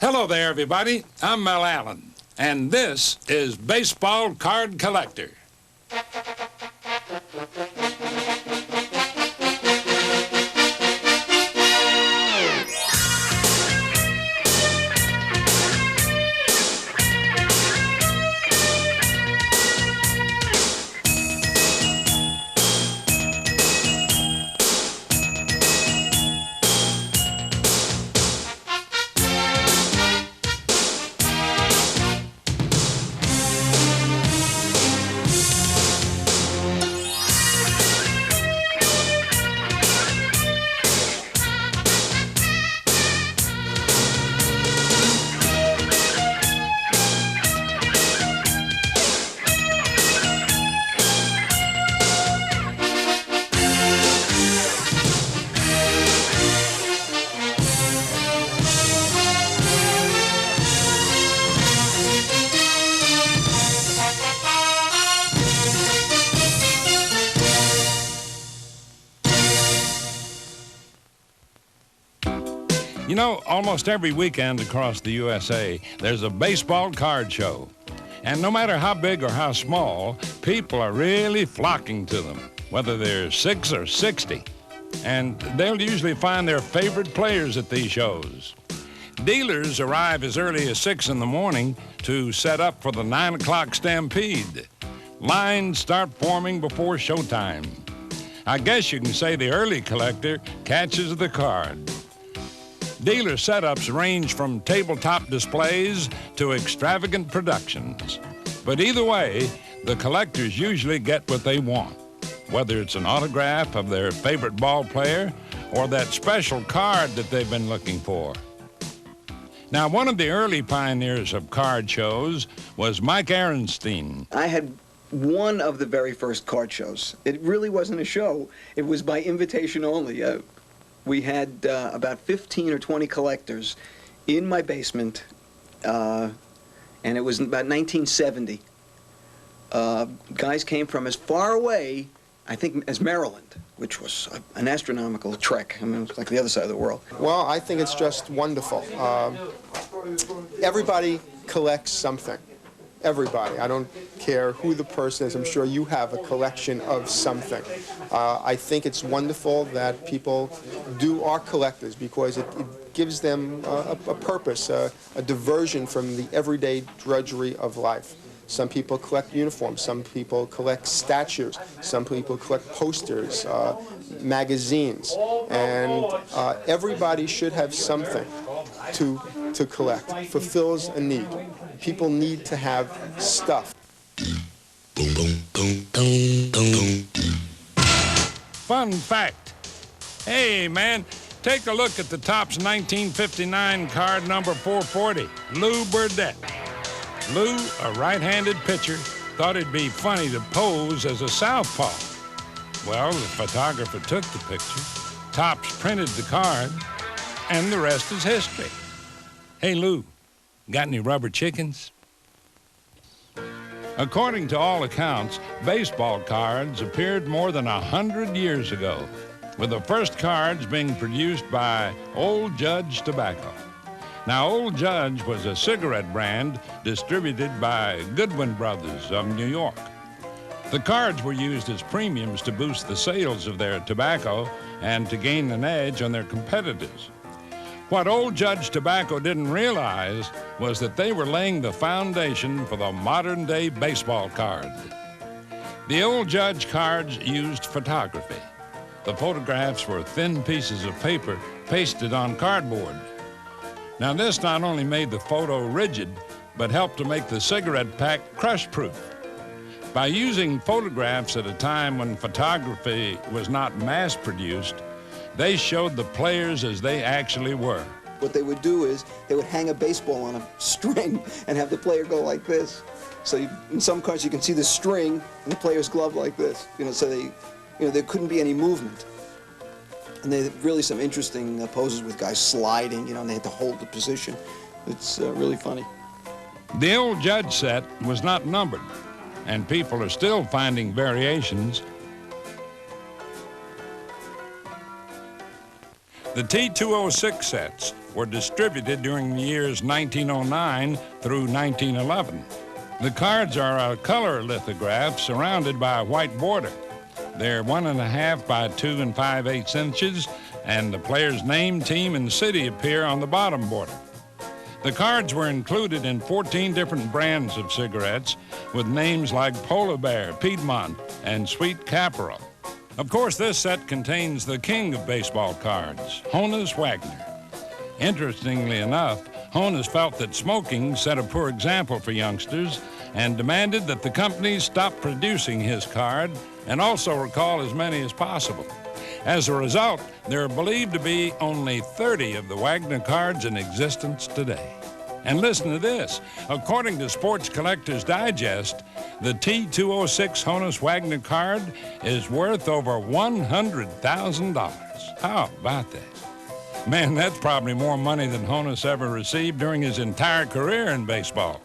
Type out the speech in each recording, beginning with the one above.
Hello there, everybody. I'm Mel Allen, and this is Baseball Card Collector. You know, almost every weekend across the USA, there's a baseball card show. And no matter how big or how small, people are really flocking to them, whether they're 6 or 60. And they'll usually find their favorite players at these shows. Dealers arrive as early as 6 in the morning to set up for the 9 o'clock stampede. Lines start forming before showtime. I guess you can say the early collector catches the card. Dealer setups range from tabletop displays to extravagant productions. But either way, the collectors usually get what they want, whether it's an autograph of their favorite ball player or that special card that they've been looking for. Now, one of the early pioneers of card shows was Mike Arenstein. I had one of the very first card shows. It really wasn't a show. It was by invitation only. We had about 15 or 20 collectors in my basement, and it was about 1970. Guys came from as far away, I think, as Maryland, which was an astronomical trek. I mean, it was like the other side of the world. Well, I think it's just wonderful. Everybody collects something. Everybody. I don't care who the person is. I'm sure you have a collection of something. I think it's wonderful that people are collectors because it gives them a purpose, a diversion from the everyday drudgery of life. Some people collect uniforms, some people collect statues, some people collect posters, magazines, and everybody should have something to collect. Fulfills a need. People need to have stuff. Fun fact. Hey, man, take a look at the Topps 1959 card number 440, Lou Burdett. Lou, a right-handed pitcher, thought it'd be funny to pose as a southpaw. Well, the photographer took the picture, Topps printed the card, and the rest is history. Hey, Lou, got any rubber chickens? According to all accounts, baseball cards appeared more than 100 years ago, with the first cards being produced by Old Judge Tobacco. Now, Old Judge was a cigarette brand distributed by Goodwin Brothers of New York. The cards were used as premiums to boost the sales of their tobacco and to gain an edge on their competitors. What Old Judge Tobacco didn't realize was that they were laying the foundation for the modern-day baseball card. The Old Judge cards used photography. The photographs were thin pieces of paper pasted on cardboard. Now, this not only made the photo rigid, but helped to make the cigarette pack crush-proof. By using photographs at a time when photography was not mass-produced, they showed the players as they actually were. What they would do is they would hang a baseball on a string and have the player go like this. So in some cards you can see the string and the player's glove like this. So there couldn't be any movement. And they had really some interesting poses with guys sliding, and they had to hold the position. It's really funny. The Old Judge set was not numbered, and people are still finding variations. The T206 sets were distributed during the years 1909 through 1911. The cards are a color lithograph surrounded by a white border. They're 1.5 by 2 5/8 inches, and the player's name, team, and city appear on the bottom border. The cards were included in 14 different brands of cigarettes with names like Polar Bear, Piedmont, and Sweet Caporal. Of course, this set contains the king of baseball cards, Honus Wagner. Interestingly enough, Honus felt that smoking set a poor example for youngsters and demanded that the companies stop producing his card and also recall as many as possible. As a result, there are believed to be only 30 of the Wagner cards in existence today. And listen to this. According to Sports Collectors Digest, the T206 Honus Wagner card is worth over $100,000. How about that? Man, that's probably more money than Honus ever received during his entire career in baseball.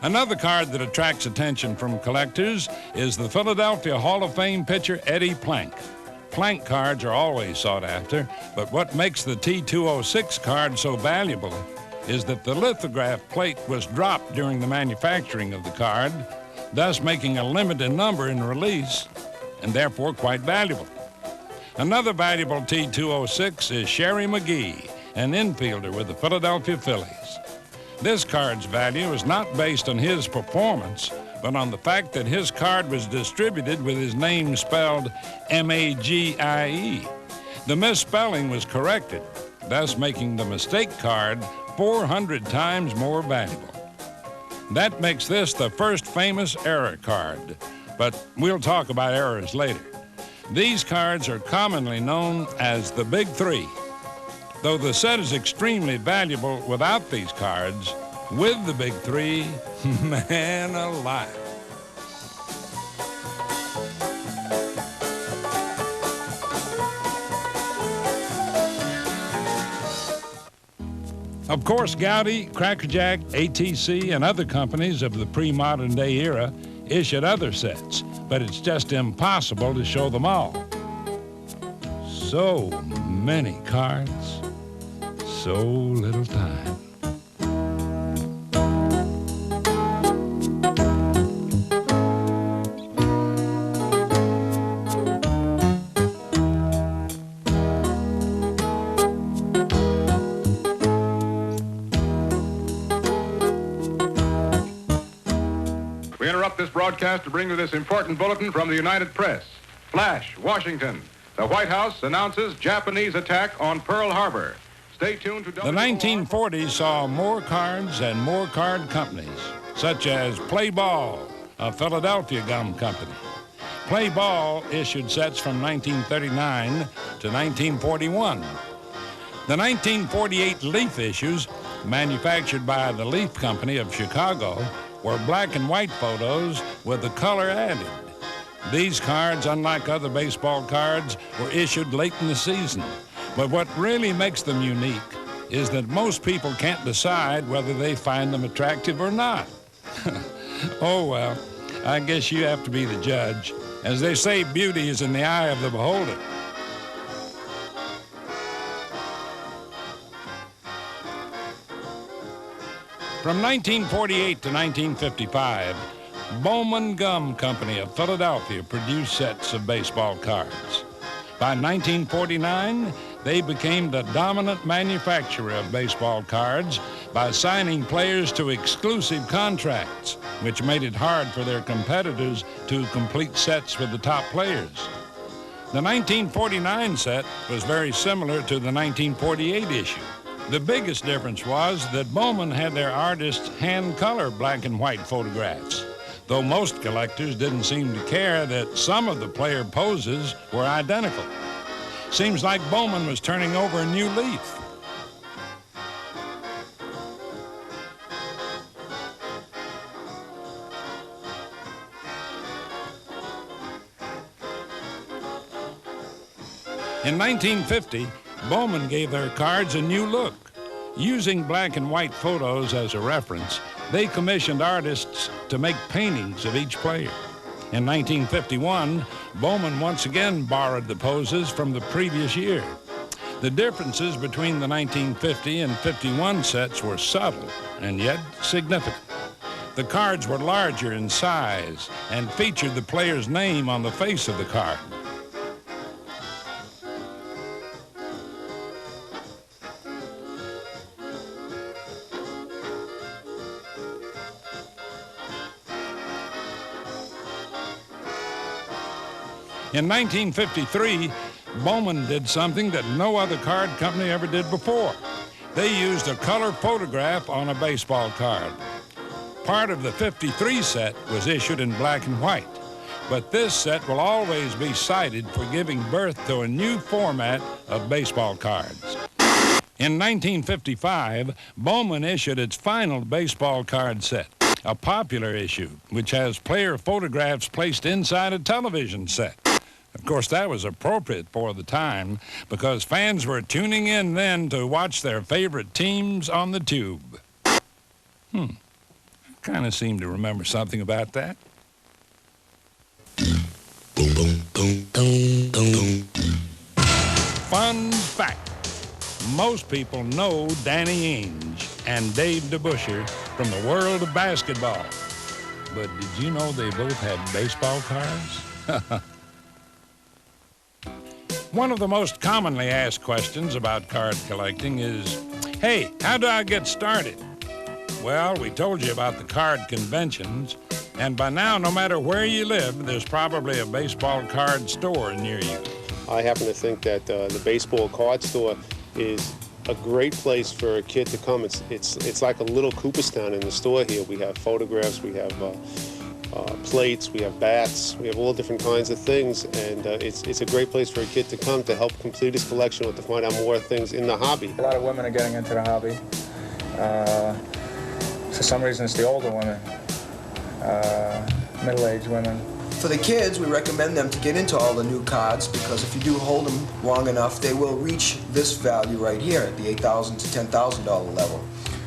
Another card that attracts attention from collectors is the Philadelphia Hall of Fame pitcher Eddie Plank. Plank cards are always sought after, but what makes the T206 card so valuable is that the lithograph plate was dropped during the manufacturing of the card, thus making a limited number in release and therefore quite valuable. Another valuable T206 is Sherry McGee, an infielder with the Philadelphia Phillies. This card's value is not based on his performance, but on the fact that his card was distributed with his name spelled M-A-G-I-E. The misspelling was corrected, thus making the mistake card 400 times more valuable. That makes this the first famous error card, but we'll talk about errors later. These cards are commonly known as the Big Three. Though the set is extremely valuable without these cards, with the Big Three, man alive. Of course, Gowdy, Crackerjack, ATC, and other companies of the pre-modern day era issued other sets, but it's just impossible to show them all. So many cards, so little time. We interrupt this broadcast to bring you this important bulletin from the United Press. Flash, Washington. The White House announces Japanese attack on Pearl Harbor. Stay tuned to The 1940s saw more cards and more card companies, such as Play Ball, a Philadelphia gum company. Play Ball issued sets from 1939 to 1941. The 1948 Leaf issues, manufactured by the Leaf Company of Chicago, were black and white photos with the color added. These cards, unlike other baseball cards, were issued late in the season. But what really makes them unique is that most people can't decide whether they find them attractive or not. Oh, well, I guess you have to be the judge. As they say, beauty is in the eye of the beholder. From 1948 to 1955, Bowman Gum Company of Philadelphia produced sets of baseball cards. By 1949, they became the dominant manufacturer of baseball cards by signing players to exclusive contracts, which made it hard for their competitors to complete sets with the top players. The 1949 set was very similar to the 1948 issue. The biggest difference was that Bowman had their artists hand-color black and white photographs, though most collectors didn't seem to care that some of the player poses were identical. Seems like Bowman was turning over a new leaf. In 1950, Bowman gave their cards a new look. Using black and white photos as a reference, they commissioned artists to make paintings of each player. In 1951, Bowman once again borrowed the poses from the previous year. The differences between the 1950 and 51 sets were subtle and yet significant. The cards were larger in size and featured the player's name on the face of the card. In 1953, Bowman did something that no other card company ever did before. They used a color photograph on a baseball card. Part of the 53 set was issued in black and white, but this set will always be cited for giving birth to a new format of baseball cards. In 1955, Bowman issued its final baseball card set, a popular issue, which has player photographs placed inside a television set. Of course, that was appropriate for the time because fans were tuning in then to watch their favorite teams on the tube. I kind of seem to remember something about that. Fun fact. Most people know Danny Ainge and Dave DeBusschere from the world of basketball. But did you know they both had baseball cards? One of the most commonly asked questions about card collecting is, hey, how do I get started? Well, we told you about the card conventions, and by now, no matter where you live, there's probably a baseball card store near you. I happen to think that the baseball card store is a great place for a kid to come. It's like a little Cooperstown in the store here. We have photographs, we have plates, we have bats, we have all different kinds of things, and it's a great place for a kid to come to help complete his collection or to find out more things in the hobby. A lot of women are getting into the hobby. For some reason, it's the older women, middle-aged women. For the kids, we recommend them to get into all the new cards because if you do hold them long enough, they will reach this value right here at the $8,000 to $10,000 level.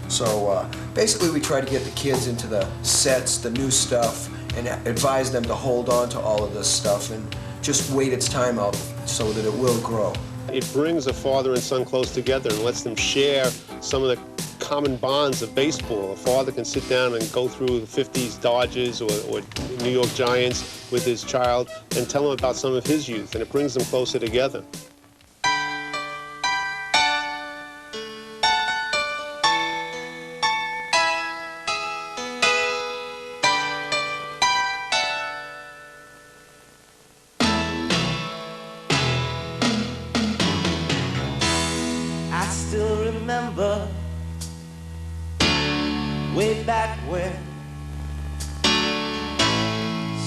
So basically, we try to get the kids into the sets, the new stuff, and advise them to hold on to all of this stuff and just wait its time out so that it will grow. It brings a father and son close together and lets them share some of the common bonds of baseball. A father can sit down and go through the 50s Dodgers or New York Giants with his child and tell him about some of his youth, and it brings them closer together. I still remember way back when,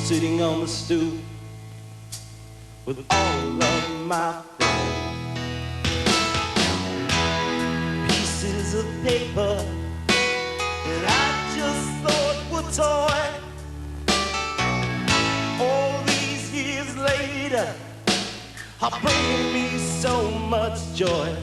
sitting on the stoop with all of my friends, pieces of paper that I just thought were toy. All these years later are bringing me so much joy.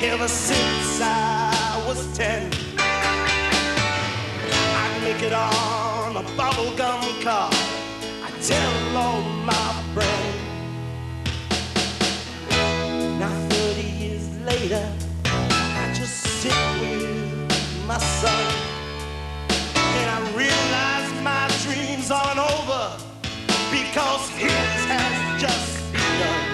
Ever since I was 10, I'd make it on a bubblegum car. I tell all my friends. Now 30 years later, I just sit with my son, and I realize my dreams aren't over because his has just begun.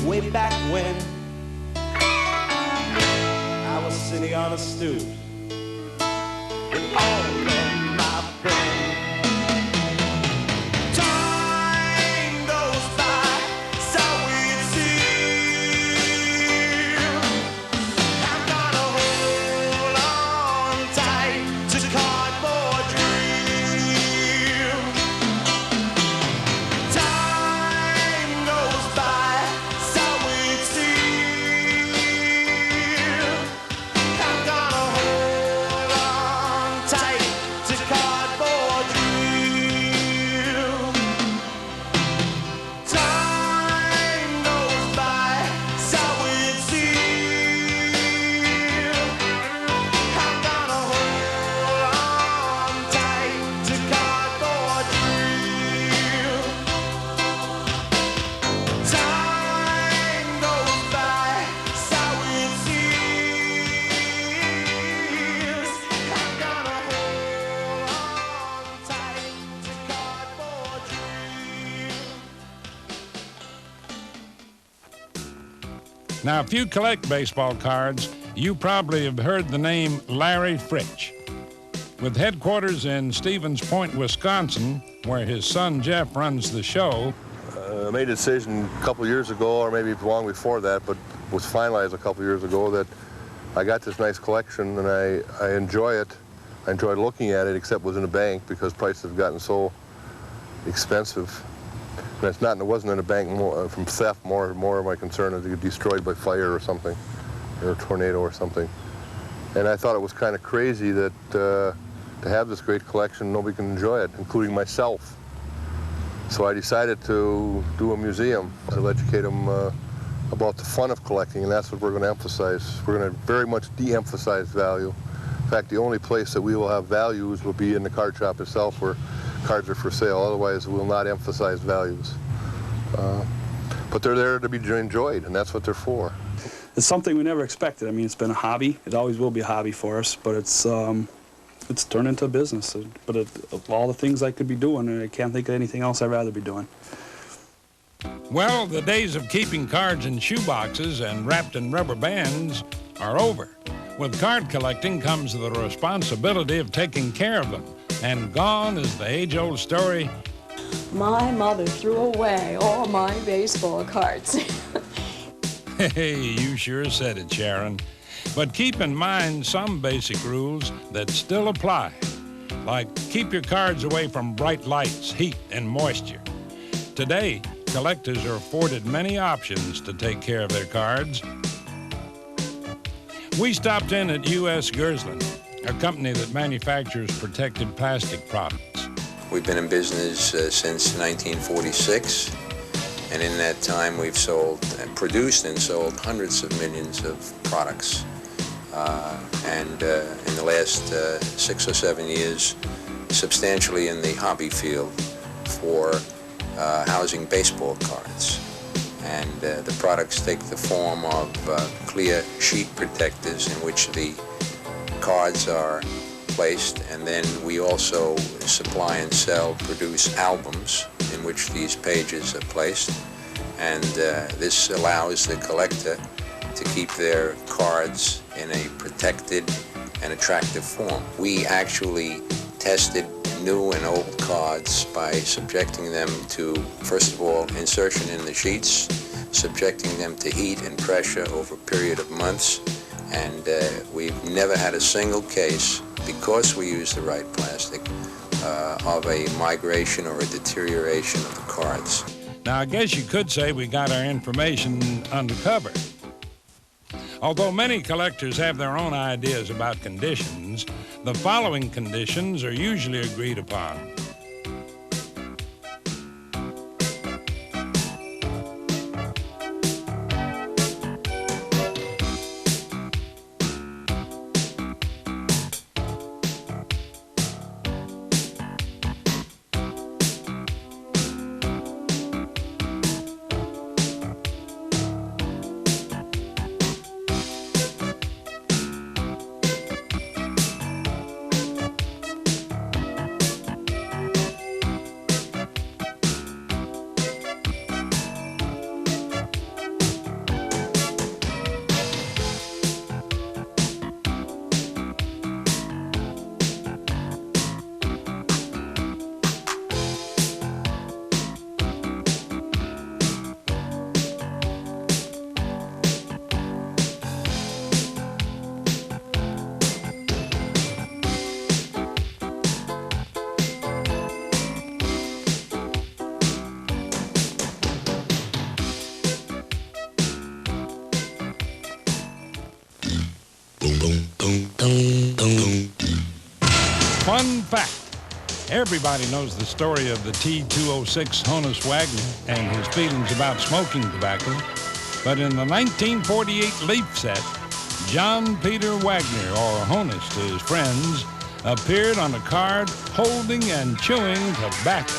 way back when I was sitting on a stoop with all of my friends. Time goes by, so it seems. I'm gonna hold on tight to cardboard dreams. Time goes by, so it seems. I'm gonna hold on tight to cardboard dreams. Time goes by, so it seems. I'm gonna hold on tight to cardboard dreams. Time goes by, so it seems. I'm gonna hold on tight to cardboard dreams. Now, if you collect baseball cards, you probably have heard the name Larry Fritch. With headquarters in Stevens Point, Wisconsin, where his son Jeff runs the show, I made a decision a couple years ago, or maybe long before that, but was finalized a couple years ago, that I got this nice collection and I enjoy it. I enjoy looking at it, except it was in a bank because prices have gotten so expensive. And it's not, and it wasn't in a bank from theft. More of my concern is to get destroyed by fire or something, or a tornado or something. And I thought it was kind of crazy that to have this great collection, nobody can enjoy it, including myself. So I decided to do a museum to educate them about the fun of collecting, and that's what we're going to emphasize. We're going to very much de-emphasize value. In fact, the only place that we will have values will be in the card shop itself, where cards are for sale. Otherwise, we'll not emphasize values. But they're there to be enjoyed, and that's what they're for. It's something we never expected. I mean, it's been a hobby. It always will be a hobby for us, but it's turned into a business. But of all the things I could be doing, I can't think of anything else I'd rather be doing. well, the days of keeping cards in shoeboxes and wrapped in rubber bands are over. With card collecting comes the responsibility of taking care of them. And gone is the age-old story, my mother threw away all my baseball cards. hey, you sure said it, Sharon. But keep in mind some basic rules that still apply, like keep your cards away from bright lights, heat, and moisture. Today, collectors are afforded many options to take care of their cards. We stopped in at U.S. Gerstlin, a company that manufactures protected plastic products. We've been in business since 1946, and in that time we've produced and sold hundreds of millions of products. And in the last 6 or 7 years, substantially in the hobby field for housing baseball cards. And the products take the form of clear sheet protectors in which the cards are placed, and then we also supply and produce albums in which these pages are placed. And this allows the collector to keep their cards in a protected and attractive form. We actually tested new and old cards by subjecting them to, first of all, insertion in the sheets, subjecting them to heat and pressure over a period of months, and we've never had a single case, because we use the right plastic, of a migration or a deterioration of the cards. Now, I guess you could say we got our information undercover. Although many collectors have their own ideas about conditions, the following conditions are usually agreed upon. Fun fact. Everybody knows the story of the T-206 Honus Wagner and his feelings about smoking tobacco. But in the 1948 Leaf set, John Peter Wagner, or Honus to his friends, appeared on a card holding and chewing tobacco.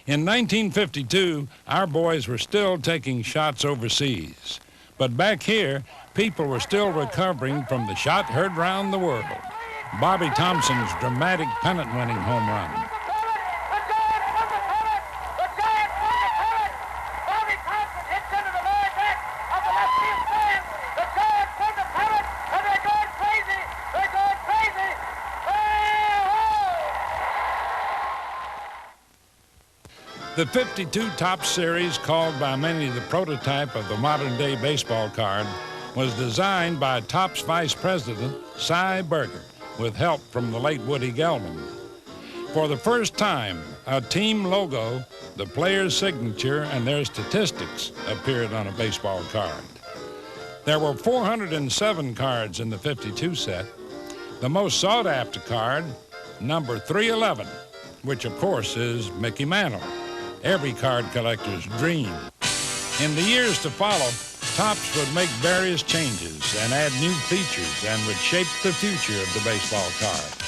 In 1952, our boys were still taking shots overseas. But back here, people were still recovering from the shot heard round the world. Bobby Thompson's dramatic pennant-winning home run. The 52 Topps series, called by many the prototype of the modern-day baseball card, was designed by Topps Vice President Cy Berger, with help from the late Woody Gelman. For the first time, a team logo, the player's signature, and their statistics appeared on a baseball card. There were 407 cards in the 52 set. The most sought-after card, number 311, which of course is Mickey Mantle, every card collector's dream. In the years to follow, Topps would make various changes and add new features and would shape the future of the baseball card.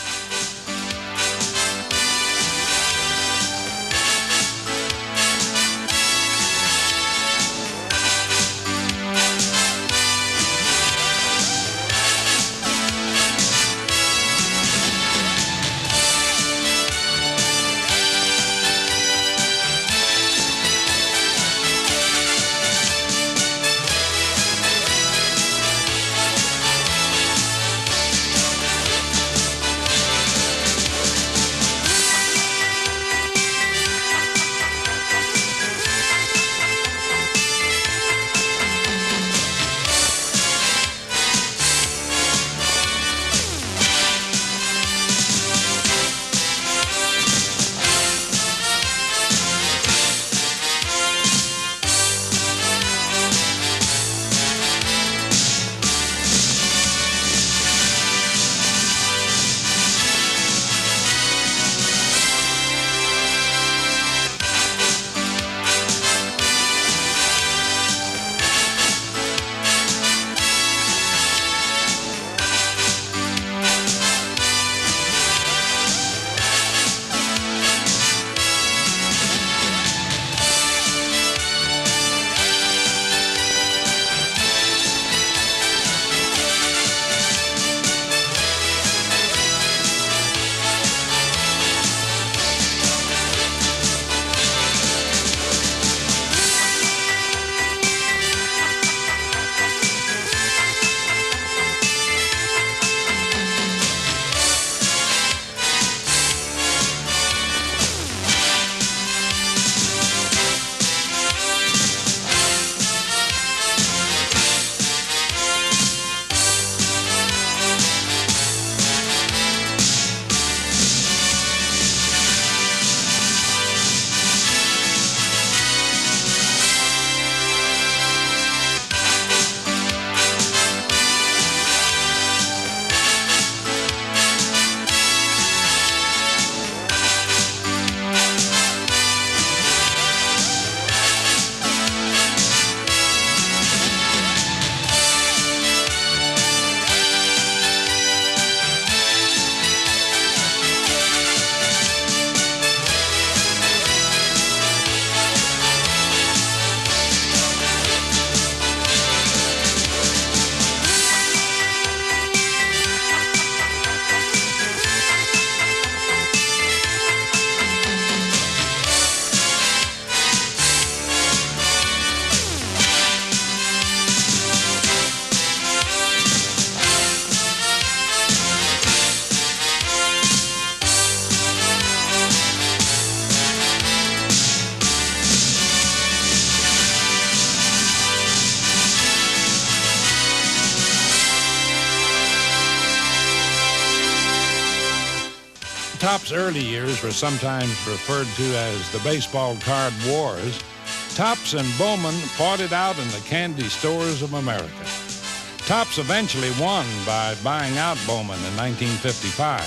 Topps' early years were sometimes referred to as the baseball card wars. Topps and Bowman fought it out in the candy stores of America. Topps eventually won by buying out Bowman in 1955.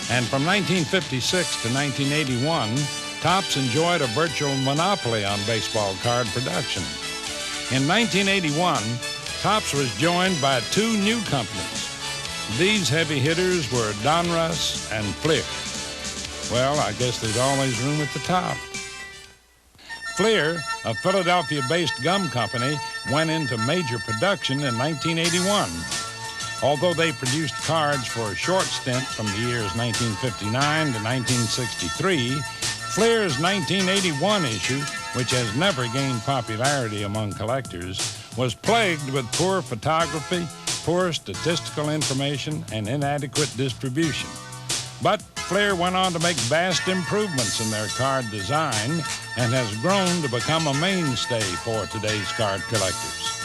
And from 1956 to 1981, Topps enjoyed a virtual monopoly on baseball card production. In 1981, Topps was joined by two new companies. These heavy hitters were Donruss and Fleer. Well, I guess there's always room at the top. Fleer, a Philadelphia-based gum company, went into major production in 1981. Although they produced cards for a short stint from the years 1959 to 1963, Fleer's 1981 issue, which has never gained popularity among collectors, was plagued with poor photography, poor statistical information, and inadequate distribution. But Fleer went on to make vast improvements in their card design and has grown to become a mainstay for today's card collectors.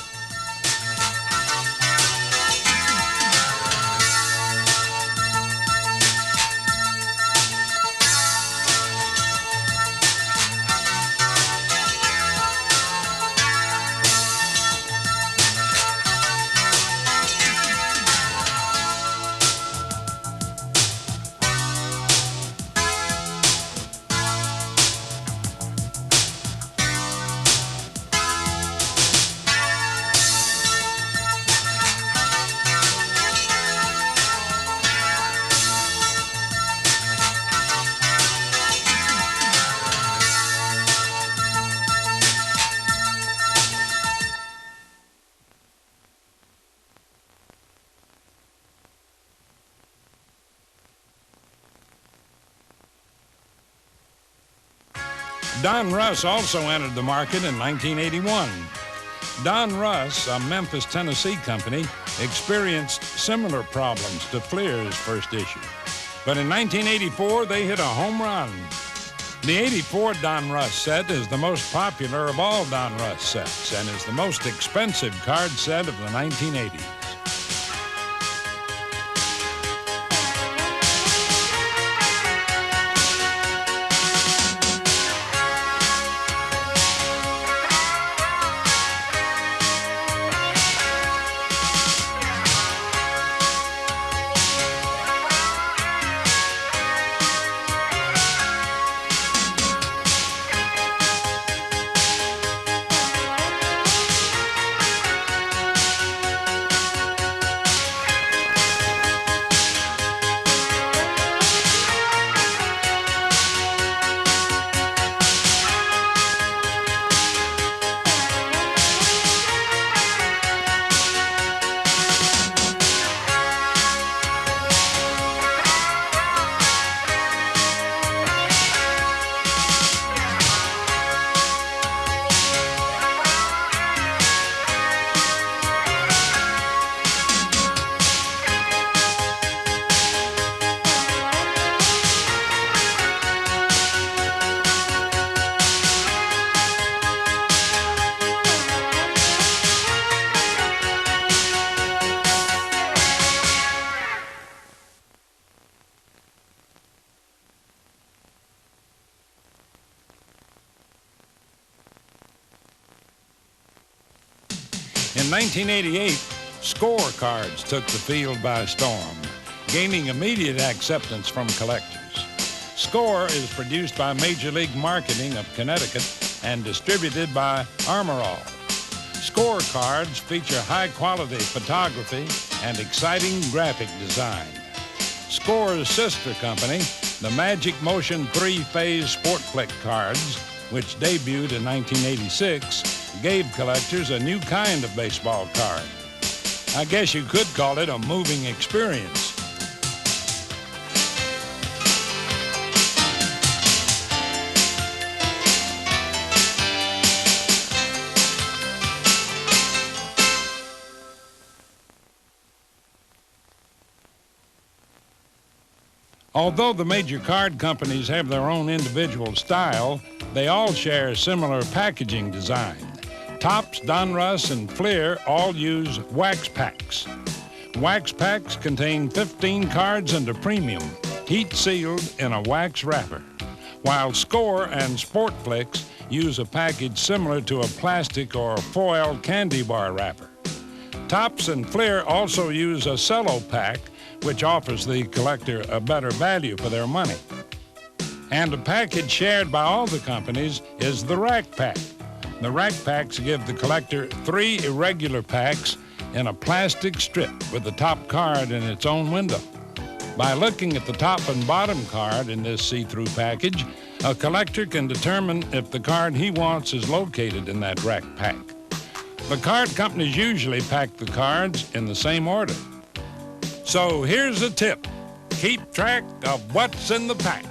Don Russ also entered the market in 1981. Don Russ, a Memphis, Tennessee company, experienced similar problems to Fleer's first issue. But in 1984, they hit a home run. The 84 Don Russ set is the most popular of all Don Russ sets and is the most expensive card set of the 1980s. In 1988, score cards took the field by storm, gaining immediate acceptance from collectors. Score is produced by Major League Marketing of Connecticut and distributed by Armorall. Score cards feature high-quality photography and exciting graphic design. Score's sister company, the Magic Motion 3-phase Sportflick cards, which debuted in 1986, gave collectors a new kind of baseball card. I guess you could call it a moving experience. Although the major card companies have their own individual style, they all share similar packaging design. Topps, Donruss, and Fleer all use wax packs. Wax packs contain 15 cards and a premium, heat-sealed in a wax wrapper, while Score and Sportflicks use a package similar to a plastic or foil candy bar wrapper. Topps and Fleer also use a cello pack, which offers the collector a better value for their money. And a package shared by all the companies is the rack pack. The rack packs give the collector 3 irregular packs in a plastic strip with the top card in its own window. By looking at the top and bottom card in this see-through package, a collector can determine if the card he wants is located in that rack pack. The card companies usually pack the cards in the same order. So here's a tip. Keep track of what's in the pack.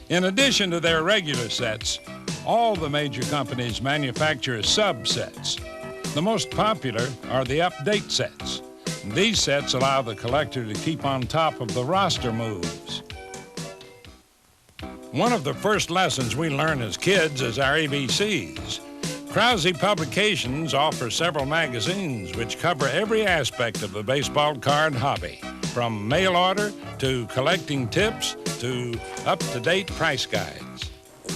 In addition to their regular sets, all the major companies manufacture subsets. The most popular are the update sets. These sets allow the collector to keep on top of the roster moves. One of the first lessons we learn as kids is our ABCs. Krause Publications offers several magazines which cover every aspect of the baseball card hobby, from mail order to collecting tips to up-to-date price guides.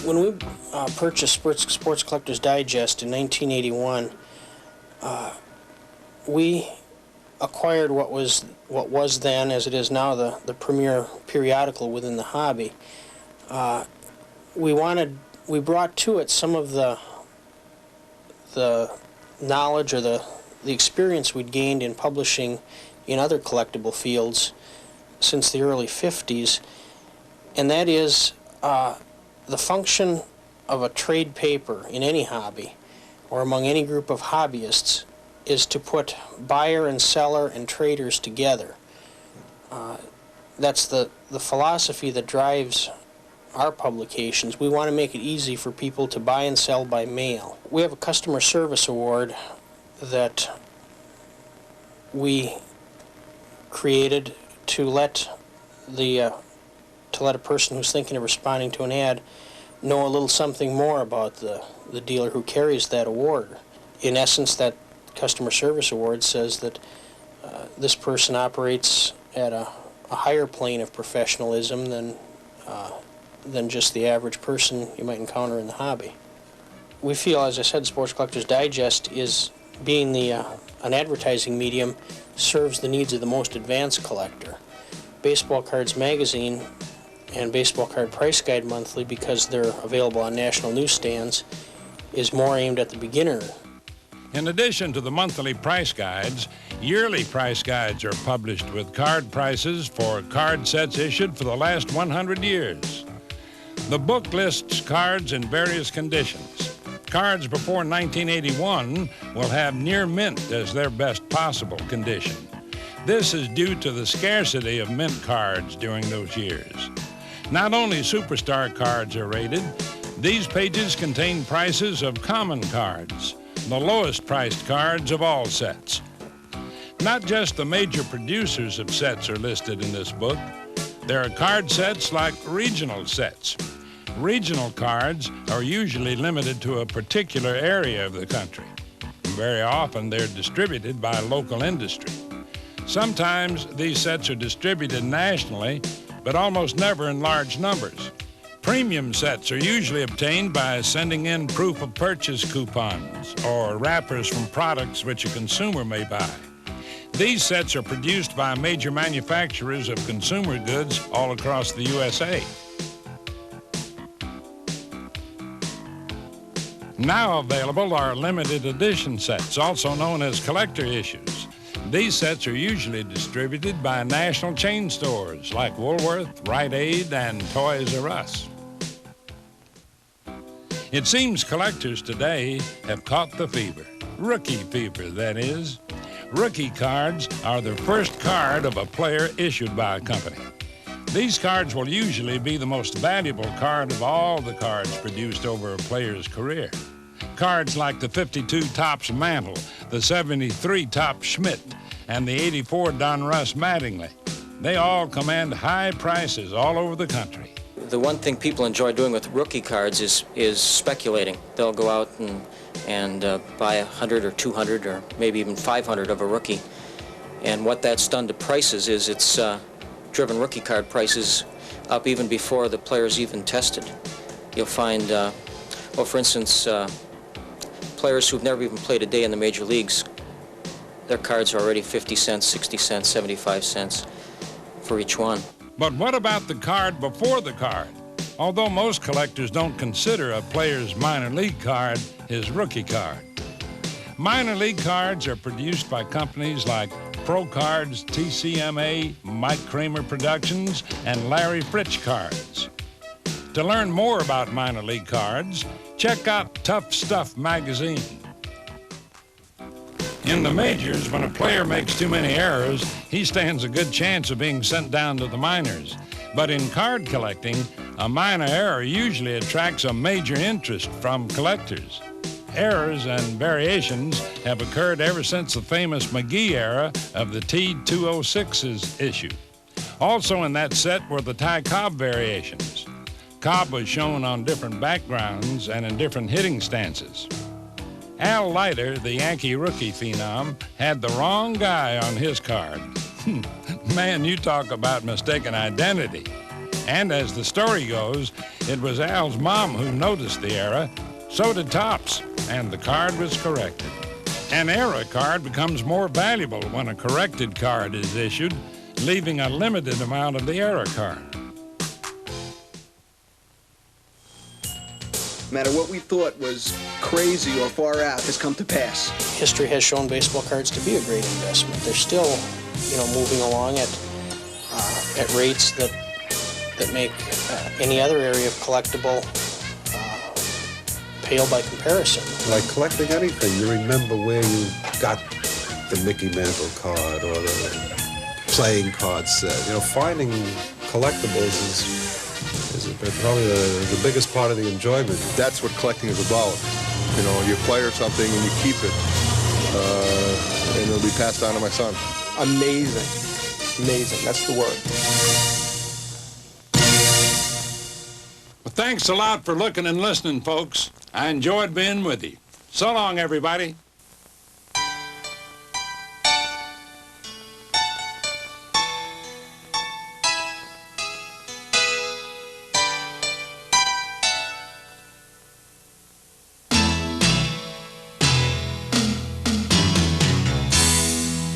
When we purchased Sports Collector's Digest in 1981, we acquired what was then, as it is now, the premier periodical within the hobby. We brought to it some of the knowledge or the experience we'd gained in publishing in other collectible fields since the early 50s, and that is the function of a trade paper in any hobby or among any group of hobbyists is to put buyer and seller and traders together. That's the philosophy that drives our publications. We want to make it easy for people to buy and sell by mail. We have a customer service award that we created to let a person who's thinking of responding to an ad know a little something more about the dealer who carries that award. In essence, that customer service award says that this person operates at a higher plane of professionalism than just the average person you might encounter in the hobby. We feel, as I said, Sports Collector's Digest is being an advertising medium serves the needs of the most advanced collector. Baseball Cards Magazine and Baseball Card Price Guide Monthly, because they're available on national newsstands, is more aimed at the beginner. In addition to the monthly price guides, yearly price guides are published with card prices for card sets issued for the last 100 years. The book lists cards in various conditions. Cards before 1981 will have near mint as their best possible condition. This is due to the scarcity of mint cards during those years. Not only superstar cards are rated, these pages contain prices of common cards, the lowest priced cards of all sets. Not just the major producers of sets are listed in this book. There are card sets like regional sets. Regional cards are usually limited to a particular area of the country. Very often they're distributed by local industry. Sometimes these sets are distributed nationally, but almost never in large numbers. Premium sets are usually obtained by sending in proof of purchase coupons or wrappers from products which a consumer may buy. These sets are produced by major manufacturers of consumer goods all across the USA. Now available are limited edition sets, also known as collector issues. These sets are usually distributed by national chain stores like Woolworth, Rite Aid, and Toys R Us. It seems collectors today have caught the fever. Rookie fever, that is. Rookie cards are the first card of a player issued by a company. These cards will usually be the most valuable card of all the cards produced over a player's career. Cards like the 52 Topps Mantle, the 73 Topps Schmidt, and the 84 Donruss Mattingly. They all command high prices all over the country. The one thing people enjoy doing with rookie cards is speculating. They'll go out and buy 100 or 200 or maybe even 500 of a rookie. And what that's done to prices is it's driven rookie card prices up even before the player's even tested. You'll find, well, for instance, players who've never even played a day in the major leagues, their cards are already 50 cents, 60 cents, 75 cents for each one. But what about the card before the card? Although most collectors don't consider a player's minor league card his rookie card. Minor league cards are produced by companies like Pro Cards, TCMA, Mike Kramer Productions, and Larry Fritsch Cards. To learn more about minor league cards, check out Tough Stuff magazine. In the majors, when a player makes too many errors, he stands a good chance of being sent down to the minors. But in card collecting, a minor error usually attracts a major interest from collectors. Errors and variations have occurred ever since the famous McGee era of the T-206's issue. Also in that set were the Ty Cobb variations. Cobb was shown on different backgrounds and in different hitting stances. Al Leiter, the Yankee rookie phenom, had the wrong guy on his card. Man, you talk about mistaken identity. And as the story goes, it was Al's mom who noticed the error. So did Topps, and the card was corrected. An error card becomes more valuable when a corrected card is issued, leaving a limited amount of the error card. No matter what we thought was crazy or far out has come to pass. History has shown baseball cards to be a great investment. They're still, moving along at rates that make any other area of collectible pale by comparison. Like collecting anything, you remember where you got the Mickey Mantle card or the playing card set. Finding collectibles is probably the biggest part of the enjoyment. That's what collecting is about. You acquire something and you keep it, and it'll be passed on to my son. Amazing. Amazing. That's the word. Well, thanks a lot for looking and listening, folks. I enjoyed being with you. So long, everybody.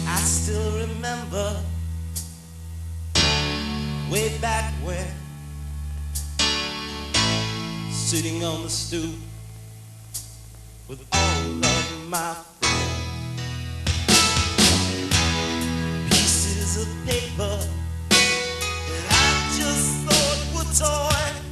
I still remember way back when, sitting on the stoop with all of my friends, pieces of paper that I just thought were toys.